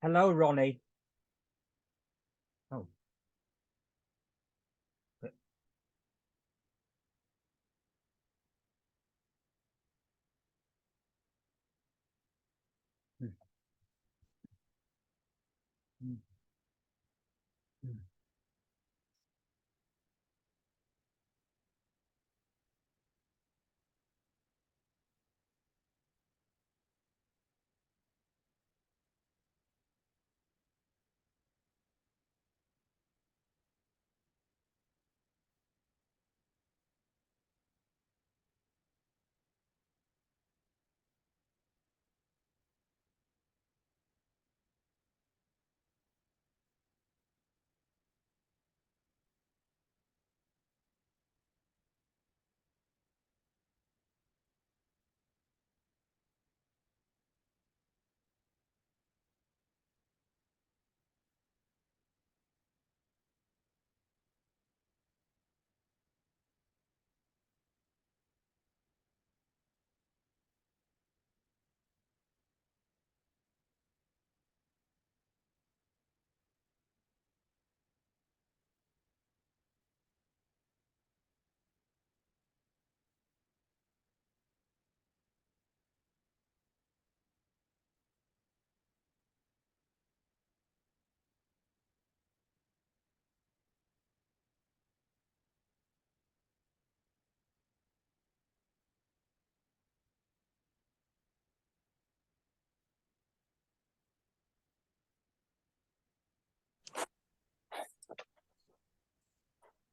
Hello, Ronnie. Oh, but- mm, mm, mm.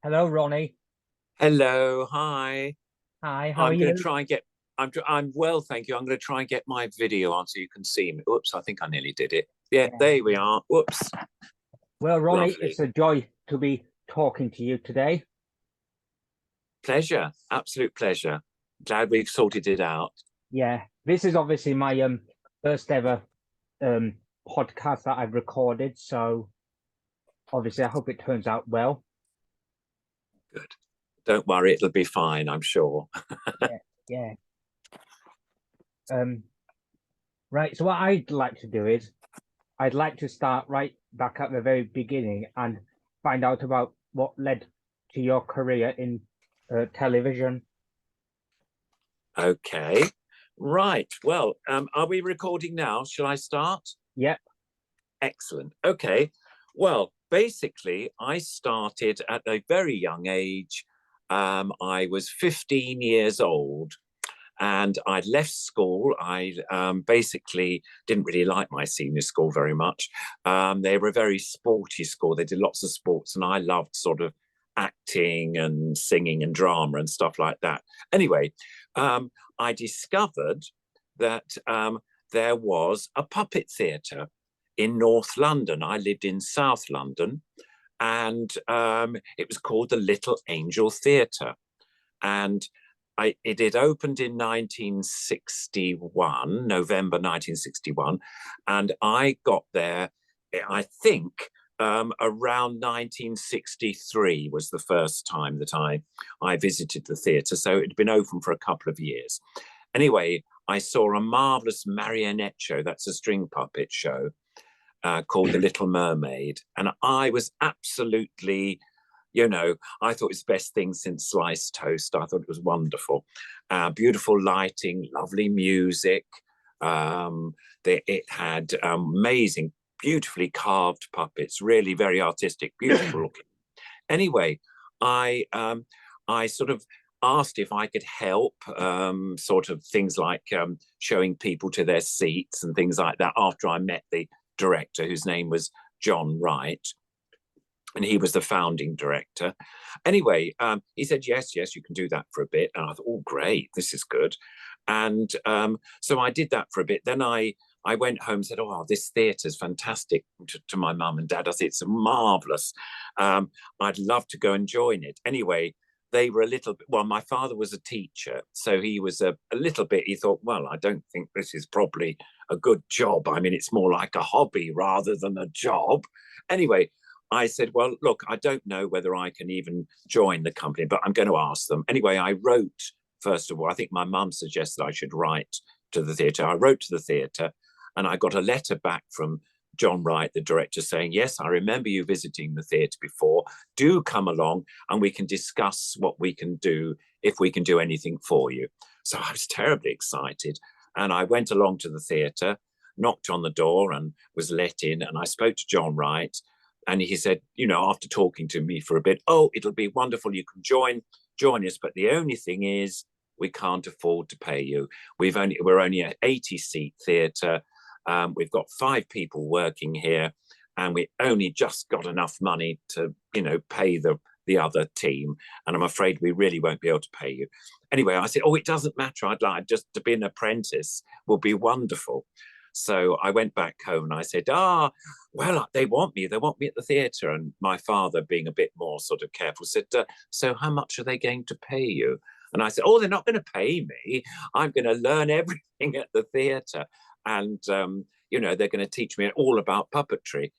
Hello, Ronnie. Hello, hi. Hi, how are I'm going to you? try and get. I'm well, thank you. I'm going to try and get my video on so you can see me. Oops, I think I nearly did it. Yeah, Yeah. there we are. Whoops, Well, Ronnie, it's lovely. a joy to be talking to you today. Pleasure, absolute pleasure. Glad we've sorted it out. Yeah, this is obviously my first ever um podcast that I've recorded, so obviously I hope it turns out well. Good. Don't worry, it'll be fine, I'm sure. Yeah, yeah. Um, right. So what I'd like to do is I'd like to start right back at the very beginning and find out about what led to your career in television. Okay. Right. Well, are we recording now? Shall I start? Yep. Excellent. Okay. Well, basically, I started at a very young age. I was 15 years old and I'd left school. I basically didn't really like my senior school very much. They were a very sporty school. They did lots of sports, and I loved sort of acting and singing and drama and stuff like that. Anyway, I discovered that there was a puppet theatre in North London. I lived in South London, and it was called the Little Angel Theatre. And it had opened in 1961, November 1961, and I got there, I think, around 1963 was the first time that I visited the theatre. So it had been open for a couple of years. Anyway, I saw a marvelous marionette show, that's a string puppet show, called The Little Mermaid. And I was absolutely, I thought it was the best thing since sliced toast. I thought it was wonderful. Beautiful lighting, lovely music. It had amazing, beautifully carved puppets, really very artistic, beautiful looking. Anyway, I sort of asked if I could help, sort of things like showing people to their seats and things like that after I met the director, whose name was John Wright, and he was the founding director. Anyway, he said, yes, you can do that for a bit. And I thought, oh, great, this is good. And so I did that for a bit. Then I went home and said, oh, this theatre is fantastic, to my mum and dad. I said, it's marvellous. I'd love to go and join it. Anyway, they were a little bit, well, my father was a teacher. So he was a little bit, he thought, well, I don't think this is probably a good job. I mean, it's more like a hobby rather than a job. Anyway, I said, well, look, I don't know whether I can even join the company, but I'm going to ask them. Anyway, I wrote, first of all, I think my mum suggested I should write to the theatre. I wrote to the theatre and I got a letter back from John Wright, the director, saying, yes, I remember you visiting the theatre before. Do come along and we can discuss what we can do, if we can do anything for you. So I was terribly excited. And I went along to the theatre, knocked on the door and was let in. And I spoke to John Wright. And he said, you know, after talking to me for a bit, oh, it'll be wonderful. You can join us. But the only thing is, we can't afford to pay you. We're only an 80-seat theatre. We've got 5 people working here, and we only just got enough money to, you know, pay the other team. And I'm afraid we really won't be able to pay you. Anyway, I said, oh, it doesn't matter. I'd like just to be an apprentice will be wonderful. So I went back home and I said, well, they want me at the theatre. And my father, being a bit more sort of careful, said, so how much are they going to pay you? And I said, oh, they're not going to pay me. I'm going to learn everything at the theatre. And, you know, they're going to teach me all about puppetry.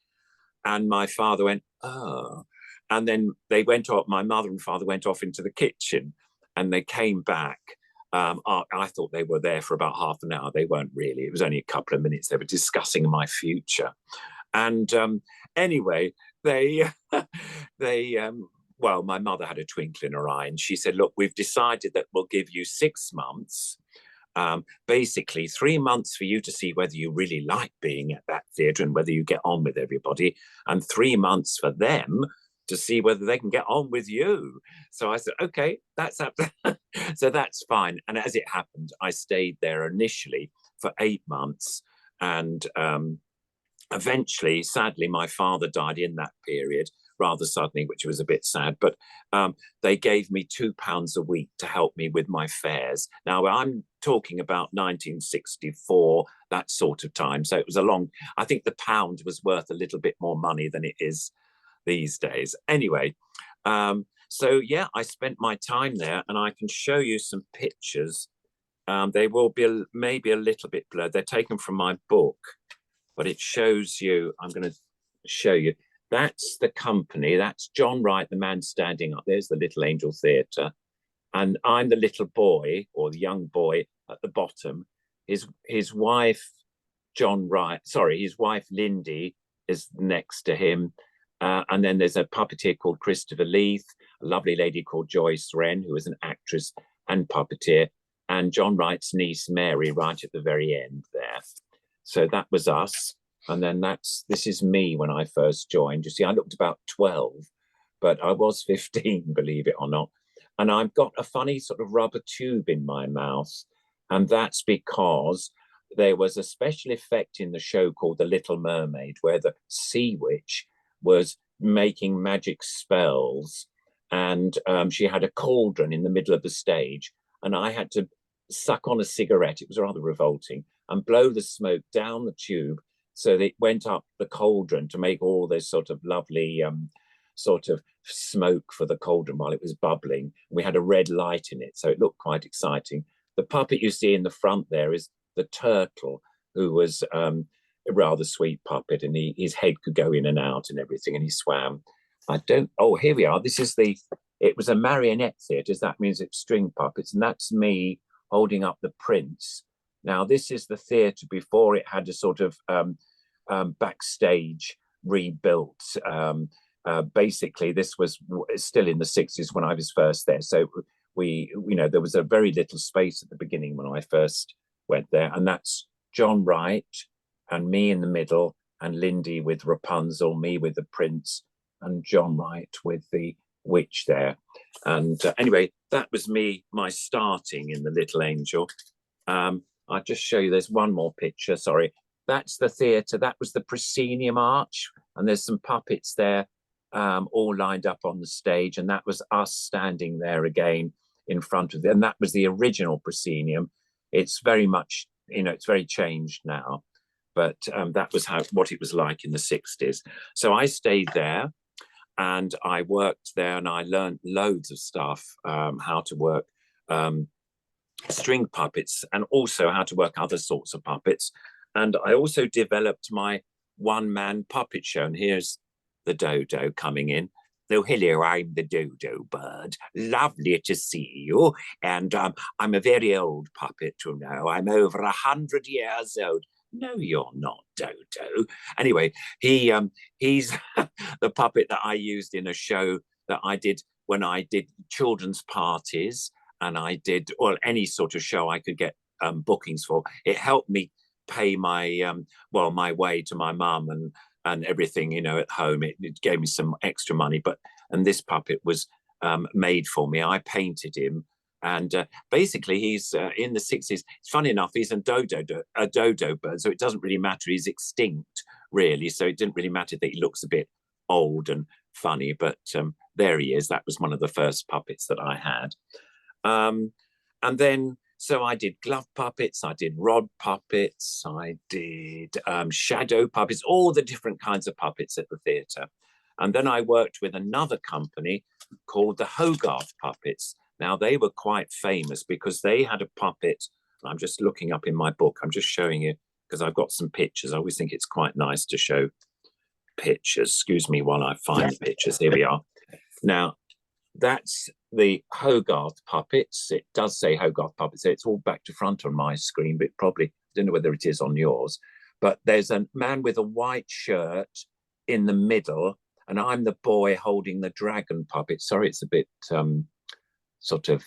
And my father went, oh. And then they went off, my mother and father went off into the kitchen and they came back. I thought they were there for about half an hour. They weren't really. It was only a couple of minutes. They were discussing my future. And anyway, well, my mother had a twinkle in her eye and she said, look, we've decided that we'll give you 6 months, basically 3 months for you to see whether you really like being at that theatre and whether you get on with everybody, and 3 months for them to see whether they can get on with you. So I said, okay, that's up. So that's fine. And as it happened, I stayed there initially for 8 months. And eventually, sadly, my father died in that period, rather suddenly, which was a bit sad. But they gave me £2 a week to help me with my fares. Now, I'm talking about 1964, that sort of time. So it was I think the pound was worth a little bit more money than it is these days. Anyway, so yeah, I spent my time there, and I can show you some pictures. They will be maybe a little bit blurred. They're taken from my book, but it shows you, I'm going to show you, that's the company. That's John Wright, the man standing up. There's the Little Angel Theatre. And I'm the little boy, or the young boy at the bottom. His wife, his wife, Lindy, is next to him. And then there's a puppeteer called Christopher Leith, a lovely lady called Joyce Wren, who is an actress and puppeteer, and John Wright's niece, Mary, right at the very end there. So that was us. And then this is me when I first joined. You see, I looked about 12, but I was 15, believe it or not. And I've got a funny sort of rubber tube in my mouth. And that's because there was a special effect in the show called The Little Mermaid, where the sea witch was making magic spells, and she had a cauldron in the middle of the stage, and I had to suck on a cigarette. It was rather revolting, and blow the smoke down the tube so that it went up the cauldron to make all this sort of lovely sort of smoke for the cauldron while it was bubbling. We had a red light in it, so it looked quite exciting. The puppet you see in the front there is the turtle, who was a rather sweet puppet, and his head could go in and out and everything, and he swam. Oh, here we are. It was a marionette theatre. That means it's string puppets, and that's me holding up the prince. Now, this is the theatre before it had a sort of backstage rebuilt. Basically, this was still in the 60s when I was first there. So there was a very little space at the beginning when I first went there, and that's John Wright and me in the middle, and Lindy with Rapunzel, me with the prince, and John Wright with the witch there. And anyway, that was my starting in the Little Angel. I'll just show you, there's one more picture, sorry. That's the theatre. That was the proscenium arch, and there's some puppets there all lined up on the stage, and that was us standing there again in front of them. And that was the original proscenium. It's very much, it's very changed now, but that was what it was like in the 60s. So I stayed there, and I worked there, and I learned loads of stuff, how to work string puppets, and also how to work other sorts of puppets. And I also developed my one-man puppet show. And here's the dodo coming in. So hello, I'm the dodo bird. Lovely to see you. And I'm a very old puppet, I'm over 100 years old. No, you're not, Dodo. Anyway, he's the puppet that I used in a show that I did when I did children's parties, and I did, well, any sort of show I could get bookings for. It helped me pay my well, my way to my mum and everything, you know, at home. It gave me some extra money. And this puppet was made for me. I painted him. And basically, he's in the 60s. It's funny enough, he's a dodo bird, so it doesn't really matter. He's extinct, really. So it didn't really matter that he looks a bit old and funny. But there he is. That was one of the first puppets that I had. And then, so I did glove puppets, I did rod puppets, I did shadow puppets, all the different kinds of puppets at the theatre. And then I worked with another company called the Hogarth Puppets. Now, they were quite famous because they had a puppet. I'm just looking up in my book. I'm just showing you because I've got some pictures. I always think it's quite nice to show pictures. Excuse me while I find the pictures. Here we are. Now, that's the Hogarth Puppets. It does say Hogarth Puppets. So it's all back to front on my screen, but probably, I don't know whether it is on yours. But there's a man with a white shirt in the middle, and I'm the boy holding the dragon puppet. Sorry, it's a bit sort of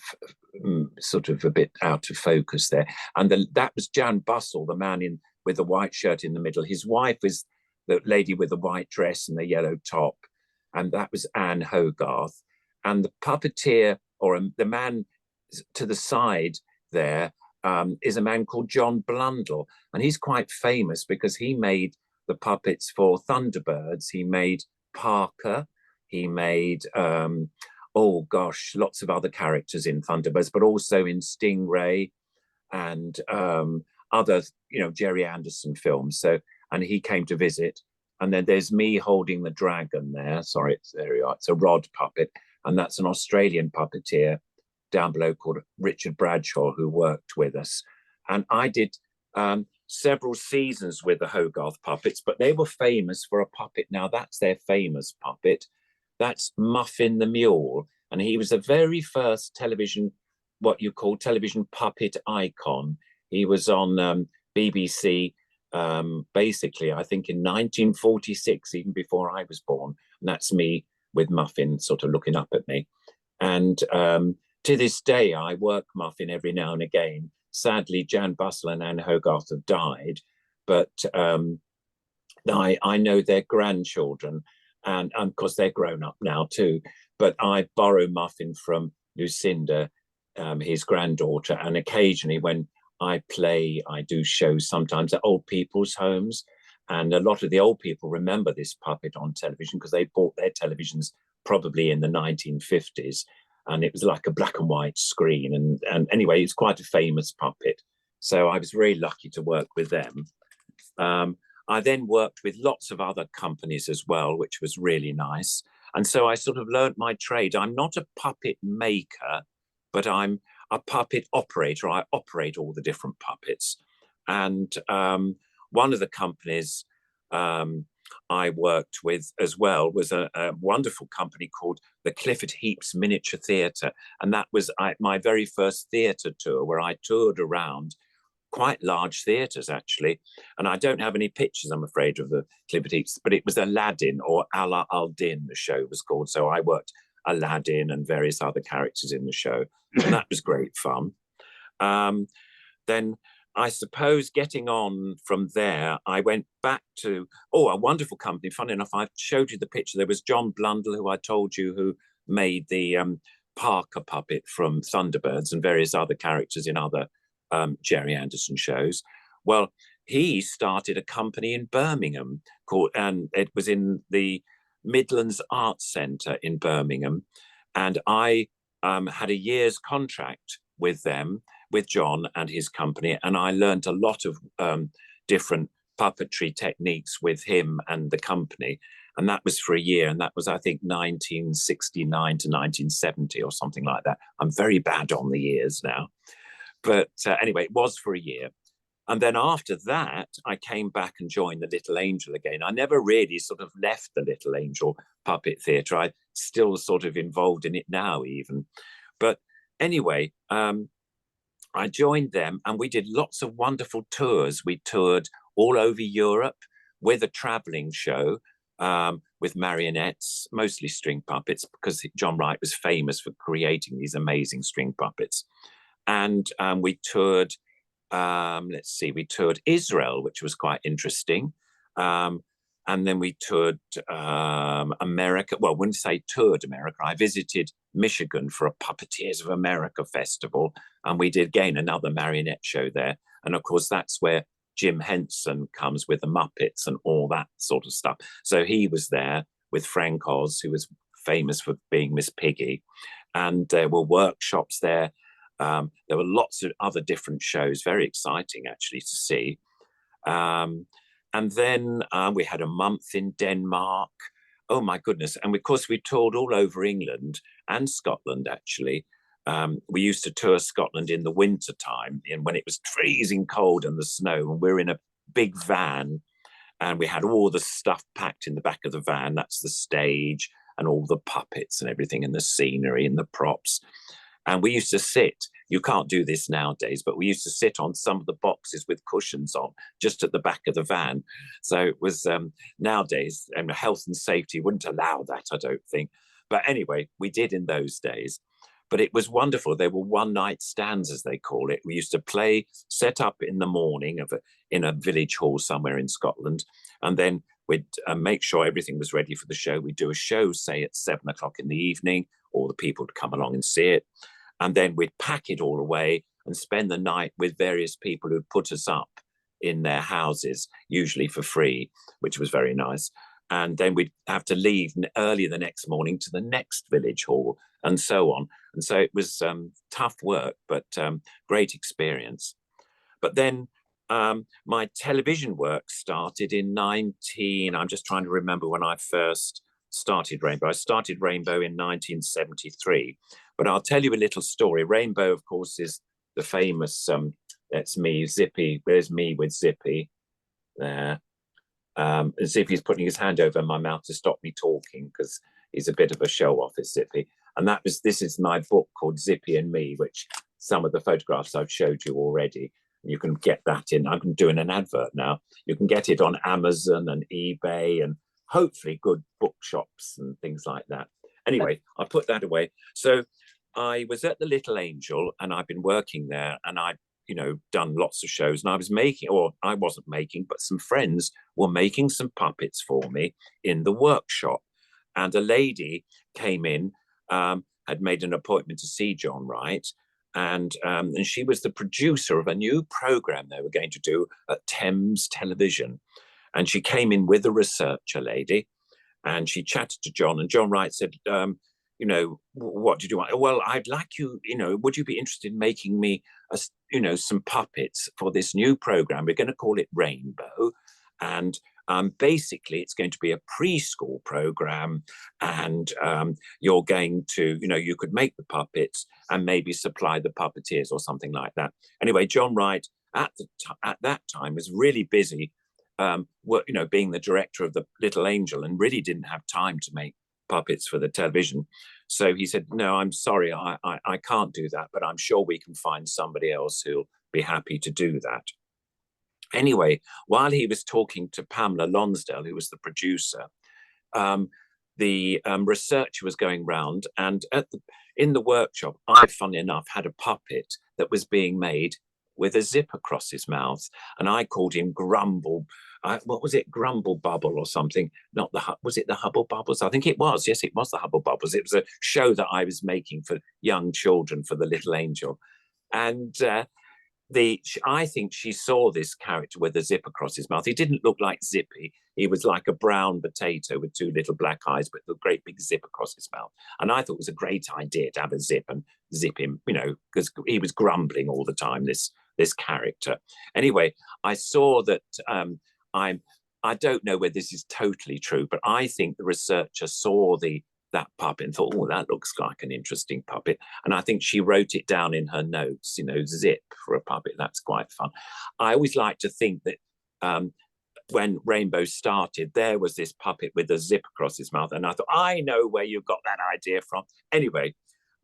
a bit out of focus there. And that was Jan Bussell, the man with the white shirt in the middle. His wife is the lady with the white dress and the yellow top, and that was Anne Hogarth. And the puppeteer, or the man to the side there, is a man called John Blundell, and he's quite famous because he made the puppets for Thunderbirds. He made Parker. He made oh gosh, lots of other characters in Thunderbirds, but also in Stingray and other, you know, Jerry Anderson films. So, and he came to visit. And then there's me holding the dragon there. Sorry, there you are. It's a rod puppet. And that's an Australian puppeteer down below called Richard Bradshaw, who worked with us. And I did several seasons with the Hogarth Puppets, but they were famous for a puppet. Now, that's their famous puppet. That's Muffin the Mule. And he was the very first television, what you call television puppet icon. He was on BBC, basically, I think in 1946, even before I was born. And that's me with Muffin sort of looking up at me. And to this day, I work Muffin every now and again. Sadly, Jan Bussell and Anne Hogarth have died, but I know their grandchildren, and of course they're grown up now too. But I borrow Muffin from Lucinda, his granddaughter, and occasionally when I play, I do shows sometimes at old people's homes. And a lot of the old people remember this puppet on television because they bought their televisions probably in the 1950s. And it was like a black and white screen. And anyway, it's quite a famous puppet. So I was very lucky to work with them. I then worked with lots of other companies as well, which was really nice. And so I sort of learned my trade. I'm not a puppet maker, but I'm a puppet operator. I operate all the different puppets. And one of the companies I worked with as well was a wonderful company called the Clifford Heaps Miniature Theatre. And that was my very first theatre tour, where I toured around quite large theatres, actually. And I don't have any pictures, I'm afraid, of the Clifford Heaps, but it was Aladdin, or Ala al-Din, the show was called. So I worked Aladdin and various other characters in the show. And that was great fun. Then I suppose getting on from there, I went back to, a wonderful company. Funny enough, I showed you the picture. There was John Blundell, who I told you, who made the Parker puppet from Thunderbirds and various other characters in other Jerry Anderson shows. Well, he started a company in Birmingham and it was in the Midlands Arts Centre in Birmingham. And I had a year's contract with them, with John and his company, and I learned a lot of different puppetry techniques with him and the company. And that was for a year, and that was, I think, 1969 to 1970 or something like that. I'm very bad on the years now. But anyway, it was for a year. And then after that, I came back and joined the Little Angel again. I never really sort of left the Little Angel Puppet Theatre. I'm still sort of involved in it now even. But anyway, I joined them and we did lots of wonderful tours. We toured all over Europe with a traveling show with marionettes, mostly string puppets, because John Wright was famous for creating these amazing string puppets. And we toured, we toured Israel, which was quite interesting. And then we toured America. Well, when I say toured America, I visited Michigan for a Puppeteers of America festival. And we did, again, another marionette show there. And of course, that's where Jim Henson comes with the Muppets and all that sort of stuff. So he was there with Frank Oz, who was famous for being Miss Piggy. And there were workshops there. There were lots of other different shows, very exciting, actually, to see. And then we had a month in Denmark. Oh, my goodness. And of course, we toured all over England and Scotland, actually. We used to tour Scotland in the winter time, when it was freezing cold and the snow. And we were in a big van, and we had all the stuff packed in the back of the van. That's the stage and all the puppets and everything, and the scenery and the props. And we used to sit, you can't do this nowadays, but we used to sit on some of the boxes with cushions on, just at the back of the van. So it was, nowadays, and health and safety wouldn't allow that, I don't think. But anyway, we did in those days. But it was wonderful. They were one-night stands, as they call it. We used to play, set up in the morning in a village hall somewhere in Scotland, and then we'd make sure everything was ready for the show. We'd do a show, say, at 7 o'clock in the evening. All the people would come along and see it. And then we'd pack it all away and spend the night with various people who'd put us up in their houses, usually for free, which was very nice. And then we'd have to leave early the next morning to the next village hall, and so on. And so it was tough work, but great experience. But then my television work started in I'm just trying to remember when I first started Rainbow. I started Rainbow in 1973. But I'll tell you a little story. Rainbow, of course, is the famous, that's me, Zippy. There's me with Zippy there. Zippy's putting his hand over my mouth to stop me talking, because he's a bit of a show-off, is Zippy. And this is my book called Zippy and Me, which some of the photographs I've showed you already. You can get that in. I'm doing an advert now. You can get it on Amazon and eBay and hopefully good bookshops and things like that. Anyway, I put that away. So I was at the Little Angel, and I've been working there, and I've done lots of shows, and I was making, or I wasn't making, but some friends were making some puppets for me in the workshop. And a lady came in, had made an appointment to see John Wright, and she was the producer of a new program they were going to do at Thames Television. And she came in with a researcher lady, and she chatted to John, and John Wright said, what did you want? Well, I'd like you, would you be interested in making me, some puppets for this new program? We're going to call it Rainbow. And basically, it's going to be a preschool program. And you're going to, you could make the puppets and maybe supply the puppeteers or something like that. Anyway, John Wright at that time was really busy, being the director of the Little Angel, and really didn't have time to make puppets for the television. So he said, no, I'm sorry, I can't do that, but I'm sure we can find somebody else who'll be happy to do that. Anyway, while he was talking to Pamela Lonsdale, who was the producer, the researcher was going round, and in the workshop, I, funny enough, had a puppet that was being made with a zip across his mouth, and I called him Grumble. What was it? Grumble Bubble or something? Was it the Hubble Bubbles? I think it was. Yes, it was the Hubble Bubbles. It was a show that I was making for young children for the Little Angel, and I think she saw this character with a zip across his mouth. He didn't look like Zippy. He was like a brown potato with two little black eyes, but a great big zip across his mouth. And I thought it was a great idea to have a zip and zip him, because he was grumbling all the time, this character. Anyway, I saw that I don't know whether this is totally true, but I think the researcher saw that puppet and thought, oh, that looks like an interesting puppet. And I think she wrote it down in her notes, zip for a puppet. That's quite fun. I always like to think that when Rainbow started, there was this puppet with a zip across his mouth. And I thought, I know where you got that idea from. Anyway,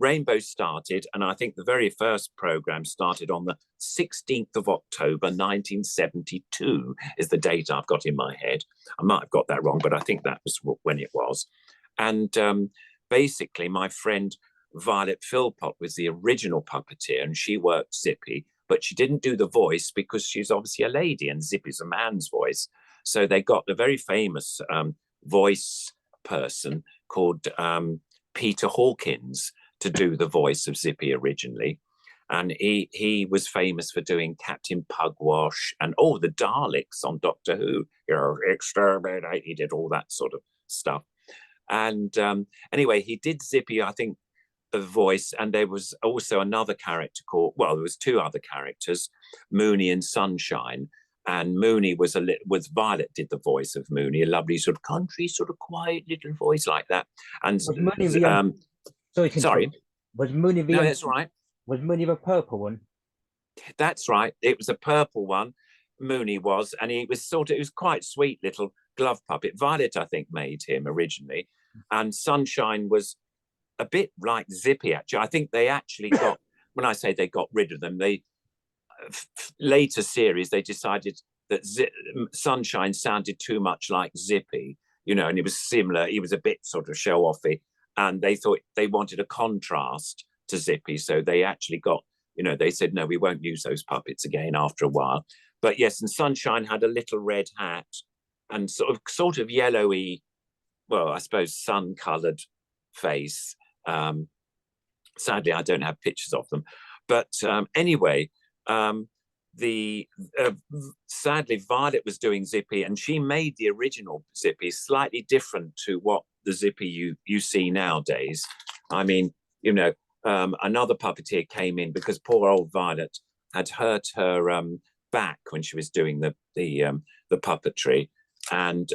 Rainbow started, and I think the very first program started on the 16th of October, 1972 is the date I've got in my head. I might have got that wrong, but I think that was when it was. And basically, my friend Violet Philpott was the original puppeteer, and she worked Zippy, but she didn't do the voice because she's obviously a lady, and Zippy's a man's voice. So they got the very famous voice person called Peter Hawkins to do the voice of Zippy originally. And he was famous for doing Captain Pugwash and the Daleks on Doctor Who. Exterminate. He did all that sort of stuff. And anyway, he did Zippy, I think, the voice, and there was also another character called, well, there was two other characters, Mooney and Sunshine. And Mooney was Violet did the voice of Mooney, a lovely sort of country, sort of quiet little voice like that. And sorry, was Mooney the? No, that's right. Was Mooney the purple one? That's right. It was a purple one. Mooney was, and it was quite sweet little glove puppet. Violet, I think, made him originally, and Sunshine was a bit like Zippy. Actually, I think they actually got. When I say they got rid of them, later series they decided that Sunshine sounded too much like Zippy, and it was similar. He was a bit sort of show-offy, and they thought they wanted a contrast to Zippy, so they actually got, they said, no, we won't use those puppets again after a while. But yes, and Sunshine had a little red hat and sort of yellowy, well, I suppose sun-coloured face. Sadly, I don't have pictures of them, but anyway. Sadly, Violet was doing Zippy, and she made the original Zippy slightly different to what the Zippy you see nowadays. I mean, another puppeteer came in because poor old Violet had hurt her back when she was doing the puppetry, and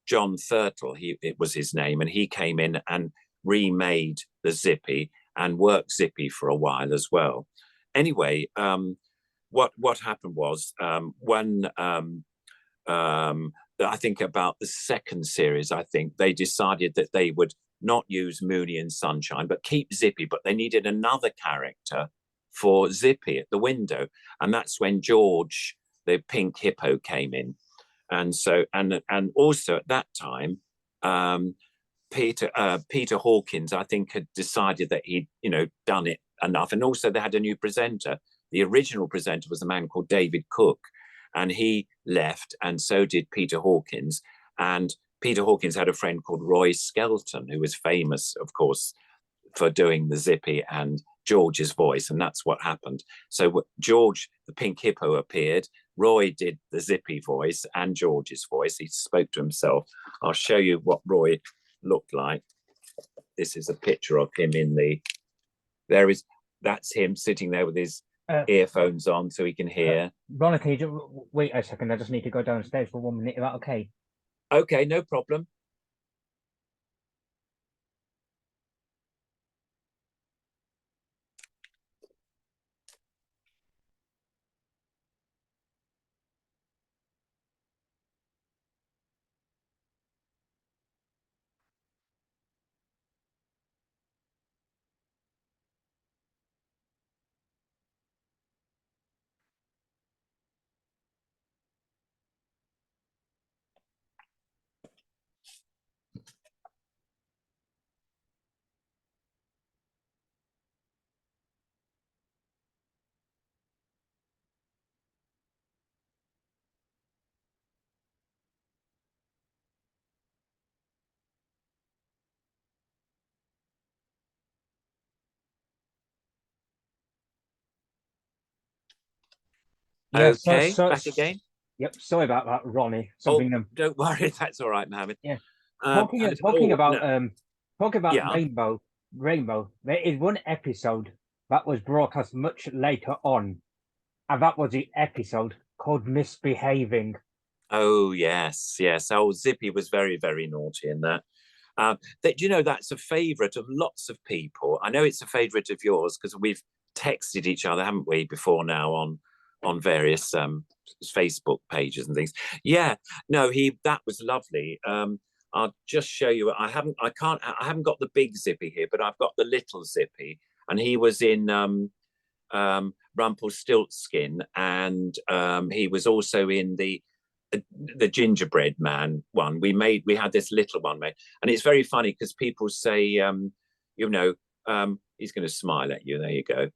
John Thurtle, it was his name, and he came in and remade the Zippy and worked Zippy for a while as well. Anyway, what happened was when I think about the second series, I think they decided that they would not use Mooney and Sunshine, but keep Zippy, but they needed another character for Zippy at the window. And that's when George, the pink hippo, came in. And so, and also at that time, Peter Hawkins, I think, had decided that he'd, done it enough. And also they had a new presenter. The original presenter was a man called David Cook, and he left, and so did Peter Hawkins. And Peter Hawkins had a friend called Roy Skelton, who was famous, of course, for doing the Zippy and George's voice, and that's what happened. So George, the pink hippo, appeared. Roy did the Zippy voice and George's voice. He spoke to himself. I'll show you what Roy looked like. This is a picture of him that's him sitting there with his earphones on so he can hear. Ronnie, can you just wait a second? I just need to go downstairs for 1 minute. Is that okay? Okay, no problem. Yeah, okay, back again. Yep, sorry about that, Ronnie. Don't worry, that's all right, Mohammed. Yeah. Talking about Rainbow. There is one episode that was broadcast much later on, and that was the episode called Misbehaving. Oh yes. Oh, Zippy was very, very naughty in that. That's a favourite of lots of people. I know it's a favourite of yours because we've texted each other, haven't we, before now on various Facebook pages and things. Yeah, no, that was lovely. I'll just show you. I haven't got the big Zippy here, but I've got the little Zippy, and he was in Rumpelstiltskin, and he was also in the gingerbread man one. We had this little one made, and it's very funny because people say, you know, he's going to smile at you. There you go.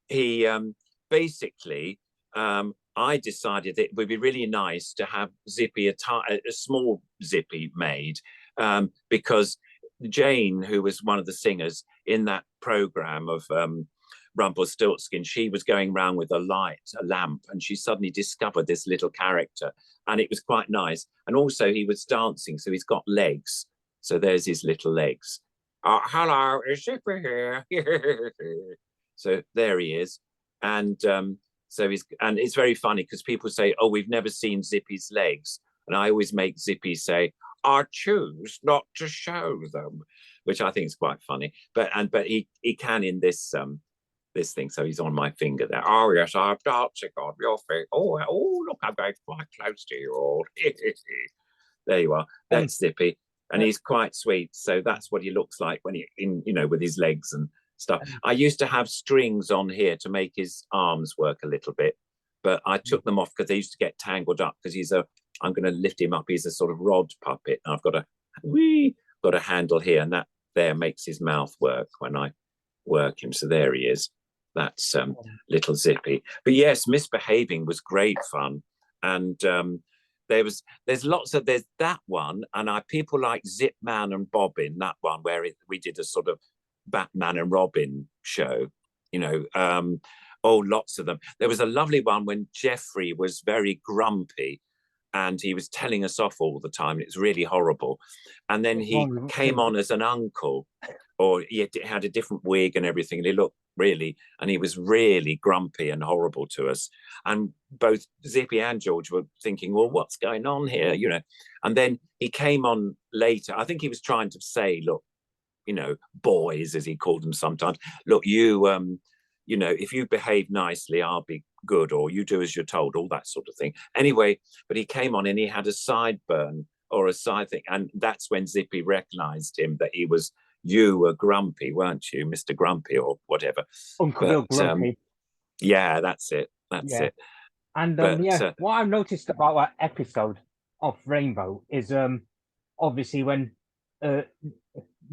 He basically, I decided that it would be really nice to have Zippy, a small Zippy made, because Jane, who was one of the singers in that program of Rumpelstiltskin, she was going around with a lamp, and she suddenly discovered this little character, and it was quite nice. And also he was dancing, so he's got legs. So there's his little legs. Hello, is Zippy here? So there he is. And so it's very funny because people say, oh, we've never seen Zippy's legs. And I always make Zippy say, I choose not to show them, which I think is quite funny. But he can in this this thing. So he's on my finger there. Oh yes, I'm dancing on your finger. Oh look, I'm going quite close to you all. There you are. That's Zippy. And he's quite sweet. So that's what he looks like when he with his legs and stuff. I used to have strings on here to make his arms work a little bit, but I took them off because they used to get tangled up, because I'm going to lift him up. He's a sort of rod puppet. And I've got a handle here, and that there makes his mouth work when I work him. So there he is. That's little Zippy. But yes, Misbehaving was great fun. And there's that one, and people like Zip Man and Bobbin, that one where we did a sort of Batman and Robin show, lots of them. There was a lovely one when Geoffrey was very grumpy and he was telling us off all the time. It was really horrible. And then he came on as an uncle, or he had a different wig and everything. And he was really grumpy and horrible to us. And both Zippy and George were thinking, well, what's going on here? And then he came on later. I think he was trying to say, look, boys, as he called them sometimes, look, if you behave nicely, I'll be good, or you do as you're told, all that sort of thing. Anyway, but he came on and he had a sideburn or a side thing. And that's when Zippy recognized him, that you were grumpy, weren't you, Mr. Grumpy or whatever. Uncle Grumpy. Yeah, that's it. That's it. And what I've noticed about that episode of Rainbow is obviously when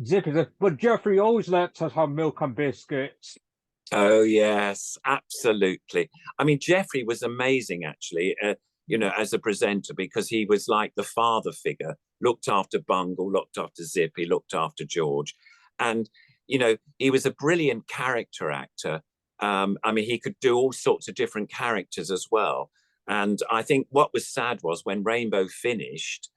Zippy says, but Geoffrey always lets us have milk and biscuits. Oh, yes, absolutely. I mean, Geoffrey was amazing, actually, as a presenter, because he was like the father figure, looked after Bungle, looked after Zippy, looked after George. And, he was a brilliant character actor. I mean, he could do all sorts of different characters as well. And I think what was sad was when Rainbow finished,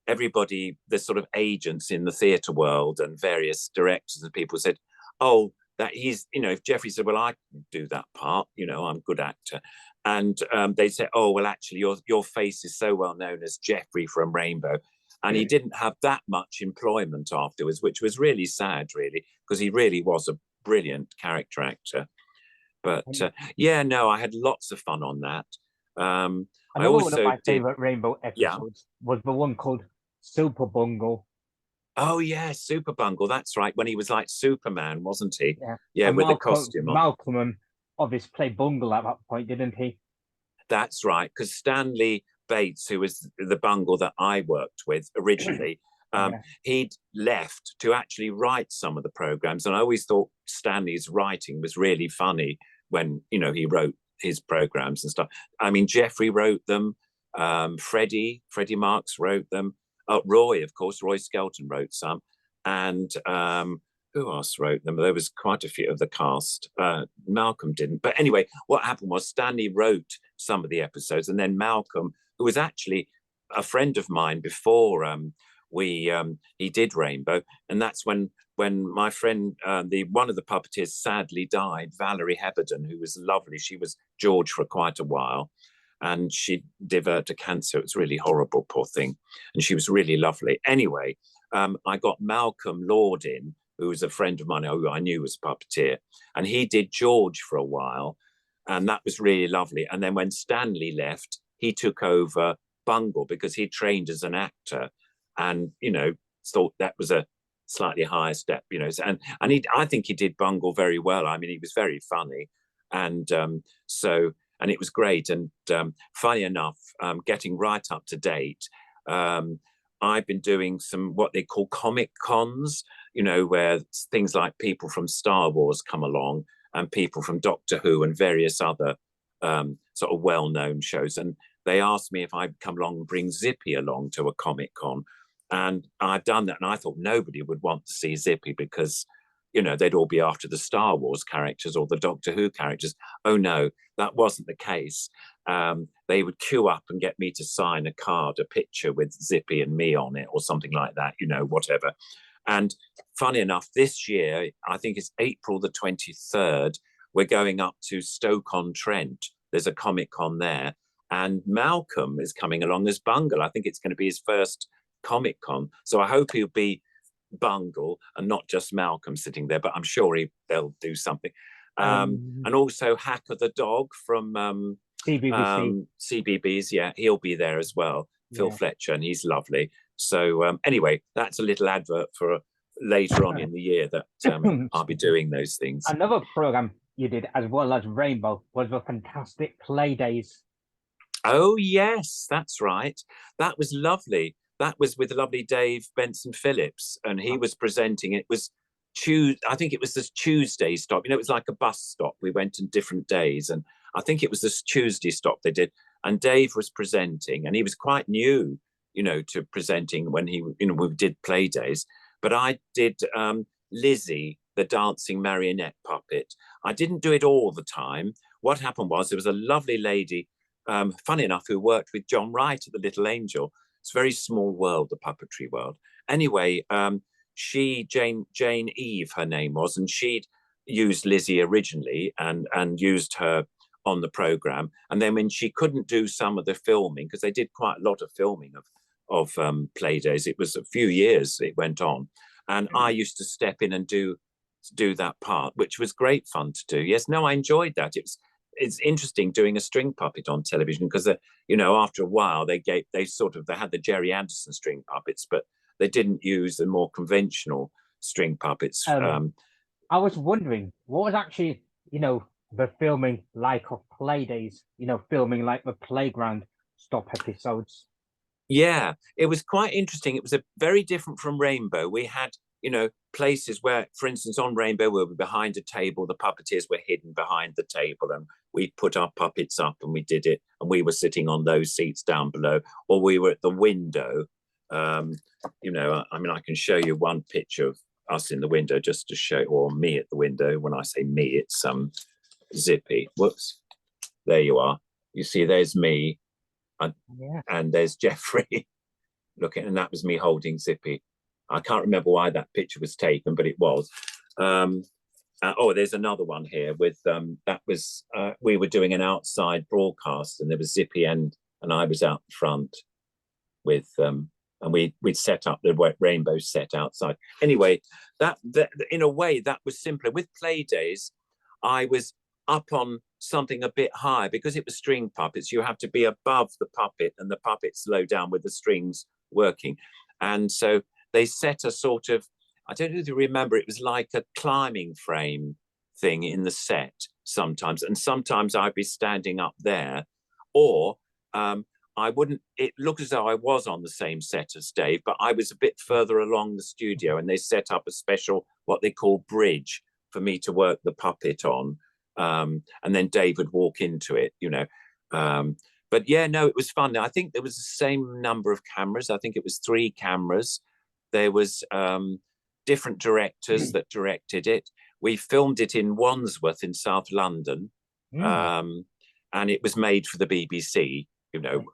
everybody, the sort of agents in the theatre world and various directors and people said, oh, that he's, if Geoffrey said, well, I can do that part, I'm a good actor. And they said, oh, well, actually, your face is so well known as Geoffrey from Rainbow. And he didn't have that much employment afterwards, which was really sad, really, because he really was a brilliant character actor. But I had lots of fun on that. I also one of my favourite Rainbow episodes was the one called Super Bungle. Oh, yeah, Super Bungle. That's right. When he was like Superman, wasn't he? Yeah, with the costume on. Malcolm obviously played Bungle at that point, didn't he? That's right, because Stanley Bates, who was the Bungle that I worked with originally, he'd left to actually write some of the programs. And I always thought Stanley's writing was really funny when, he wrote his programs and stuff. I mean, Geoffrey wrote them. Freddie Marks wrote them. Roy, of course, Roy Skelton wrote some. And who else wrote them? There was quite a few of the cast. Malcolm didn't. But anyway, what happened was Stanley wrote some of the episodes, and then Malcolm, who was actually a friend of mine before he did Rainbow, and that's when my friend, one of the puppeteers, sadly died, Valerie Heberden, who was lovely. She was George for quite a while, and she developed a cancer. It was really horrible, poor thing, and she was really lovely. Anyway, I got Malcolm Lord in, who was a friend of mine who I knew was a puppeteer, and he did George for a while, and that was really lovely. And then when Stanley left, he took over Bungle because he trained as an actor, and thought that was a slightly higher step. I think he did Bungle very well. I mean, he was very funny, and and it was great. And funny enough, getting right up to date, I've been doing some what they call comic cons, where things like people from Star Wars come along and people from Doctor Who and various other sort of well-known shows. And they asked me if I'd come along and bring Zippy along to a comic con. And I've done that. And I thought nobody would want to see Zippy because, they'd all be after the Star Wars characters or the Doctor Who characters. Oh, no, that wasn't the case. They would queue up and get me to sign a card, a picture with Zippy and me on it or something like that, whatever. And funny enough, this year, I think it's April the 23rd, we're going up to Stoke-on-Trent. There's a Comic-Con there. And Malcolm is coming along as Bungle. I think it's going to be his first Comic-Con. So I hope he'll be Bungle and not just Malcolm sitting there, but I'm sure they'll do something. And also Hacker the dog from CBBC. Yeah, he'll be there as well. Phil Fletcher, and he's lovely. So anyway, that's a little advert for later on in the year that I'll be doing those things. Another program you did as well as Rainbow was the Fantastic Play Days. Oh yes, that's right. That was lovely. That was with the lovely Dave Benson Phillips, and he was presenting. It was I think it was this Tuesday stop. It was like a bus stop. We went on different days, and I think it was this Tuesday stop they did. And Dave was presenting, and he was quite new, to presenting when we did Play Days. But I did Lizzie, the dancing marionette puppet. I didn't do it all the time. What happened was there was a lovely lady, funny enough, who worked with John Wright at the Little Angel. It's a very small world, the puppetry world. Anyway, Jane Eve, her name was, and she'd used Lizzie originally and used her on the program. And then when she couldn't do some of the filming, because they did quite a lot of filming of Play Days, it was a few years it went on, and I used to step in and do that part, which was great fun to do. Yes, no, I enjoyed that. It's interesting doing a string puppet on television because after a while they had the Jerry Anderson string puppets, but they didn't use the more conventional string puppets. I was wondering what was actually the filming like of Play Days, filming like the playground stop episodes. Yeah, it was quite interesting. It was very different from Rainbow. We had places where, for instance, on Rainbow, we were behind a table, the puppeteers were hidden behind the table, and we put our puppets up and we did it, and we were sitting on those seats down below, or we were at the window. I can show you one picture of us in the window just to show, or me at the window. When I say me, it's Zippy. Whoops, there you are. You see, there's me, and there's Jeffrey looking, and that was me holding Zippy. I can't remember why that picture was taken, but it was. There's another one here with we were doing an outside broadcast, and there was Zippy and I was out front with and we'd set up the rainbow set outside. Anyway, that in a way that was simpler. With Play Days, I was up on something a bit higher because it was string puppets. You have to be above the puppet, and the puppets low down with the strings working, and so they set a sort of, I don't know if you remember, it was like a climbing frame thing in the set sometimes. And sometimes I'd be standing up there, or it looked as though I was on the same set as Dave, but I was a bit further along the studio, and they set up a special, what they call bridge, for me to work the puppet on. And then Dave would walk into it, But yeah, no, it was fun. I think there was the same number of cameras. I think it was 3 cameras. There was different directors that directed it. We filmed it in Wandsworth in South London, and it was made for the BBC,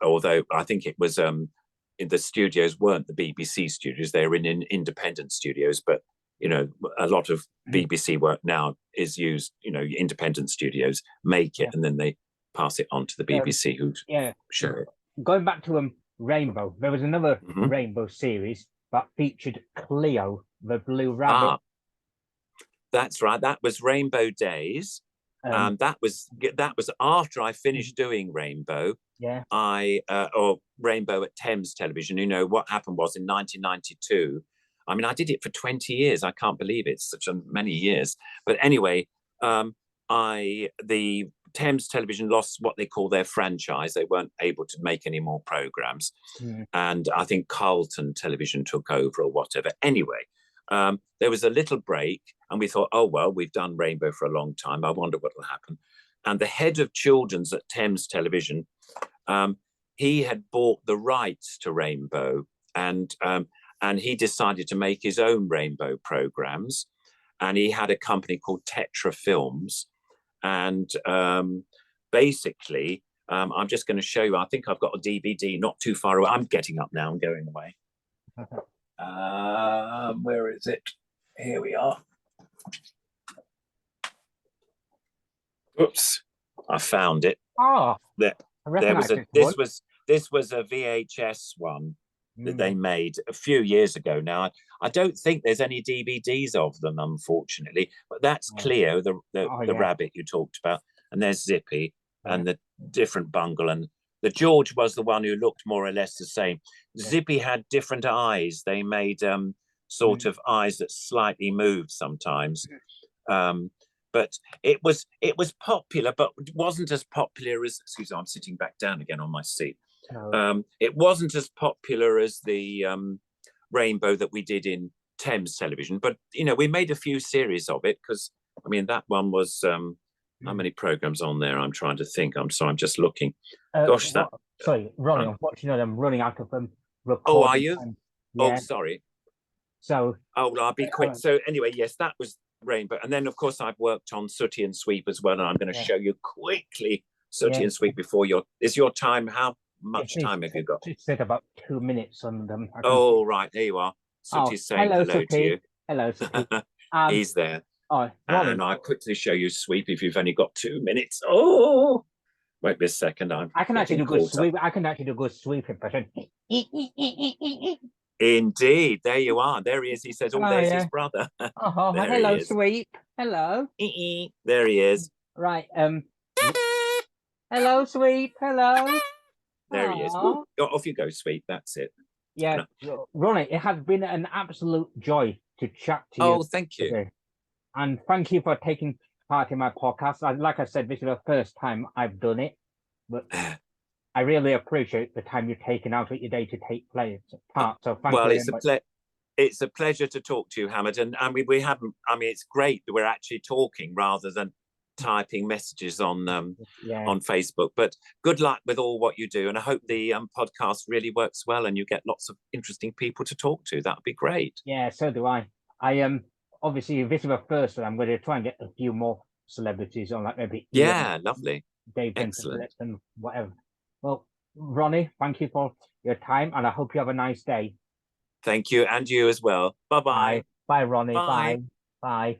although I think it was the studios weren't the BBC studios. They were in independent studios, but a lot of BBC work now is used, independent studios make it and then they pass it on to the BBC who show it. Going back to Rainbow, there was another Rainbow series that featured Cleo, the blue rabbit. That's right. That was Rainbow Days. That was after I finished doing Rainbow. Yeah. Or Rainbow at Thames Television. You know, what happened was in 1992. I mean, I did it for 20 years. I can't believe it. It's such many years. But anyway, the Thames Television lost what they call their franchise. They weren't able to make any more programs. And I think Carlton Television took over or whatever. Anyway, there was a little break and we thought, oh, well, we've done Rainbow for a long time. I wonder what will happen. And the head of children's at Thames Television, he had bought the rights to Rainbow, and he decided to make his own Rainbow programs. And he had a company called Tetra Films. And basically, I'm just going to show you, I think I've got a DVD not too far away. I'm getting up now, I'm going away. Where is it? Here we are. Oops, I found it. Oh, this was a VHS one that they made a few years ago now. I don't think there's any DVDs of them, unfortunately, but that's Cleo, the rabbit you talked about, and there's Zippy and the different bungle, and the George was the one who looked more or less the same. Zippy had different eyes. They made sort of eyes that slightly moved sometimes. But it was popular, but it wasn't as popular as, excuse me, I'm sitting back down again on my seat. It wasn't as popular as the Rainbow that we did in Thames Television, but you know, we made a few series of it because I mean that one was how many programs on there? I'm trying to think. I'm sorry, I'm just looking. Gosh, sorry, Ronnie. Unfortunately, I'm running out of recording. Oh, are you? Time. Oh, sorry. So. Oh, well, I'll be quick. So anyway, yes, that was Rainbow, and then of course I've worked on Sooty and Sweep as well, and I'm going to show you quickly Sooty and Sweep before is your time. How much time have you got? It said about 2 minutes on them. Oh, right, there you are. Sooty's saying hello to you. Hello, Sooty. He's there. Oh, and I'll quickly show you Sweep if you've only got 2 minutes. Oh, wait a second. I can actually do good sweep. I can actually do good sweep impression. Indeed, there you are. There he is. He says, "Oh, there's his brother." Oh, hello, Sweep. Hello. There he is. Right. Hello, Sweep. Hello. There he is. Ooh, off you go, Sweep. That's it. Yeah, Ronnie, it has been an absolute joy to chat to you. Oh, thank you. Today. And thank you for taking part in my podcast. Like I said, this is the first time I've done it, but I really appreciate the time you've taken out of your day to take part. So thank you very much. It's a pleasure to talk to you, Hamid. And I mean, it's great that we're actually talking rather than typing messages on Facebook. But good luck with all what you do, and I hope the podcast really works well and you get lots of interesting people to talk to. That would be great. Yeah, so do I. Obviously this is the first one. I'm going to try and get a few more celebrities on, like maybe lovely, Dave Excellent, and whatever. Well, Ronnie, thank you for your time, and I hope you have a nice day. Thank you, and you as well. Bye-bye. Bye, Ronnie. Bye. Bye.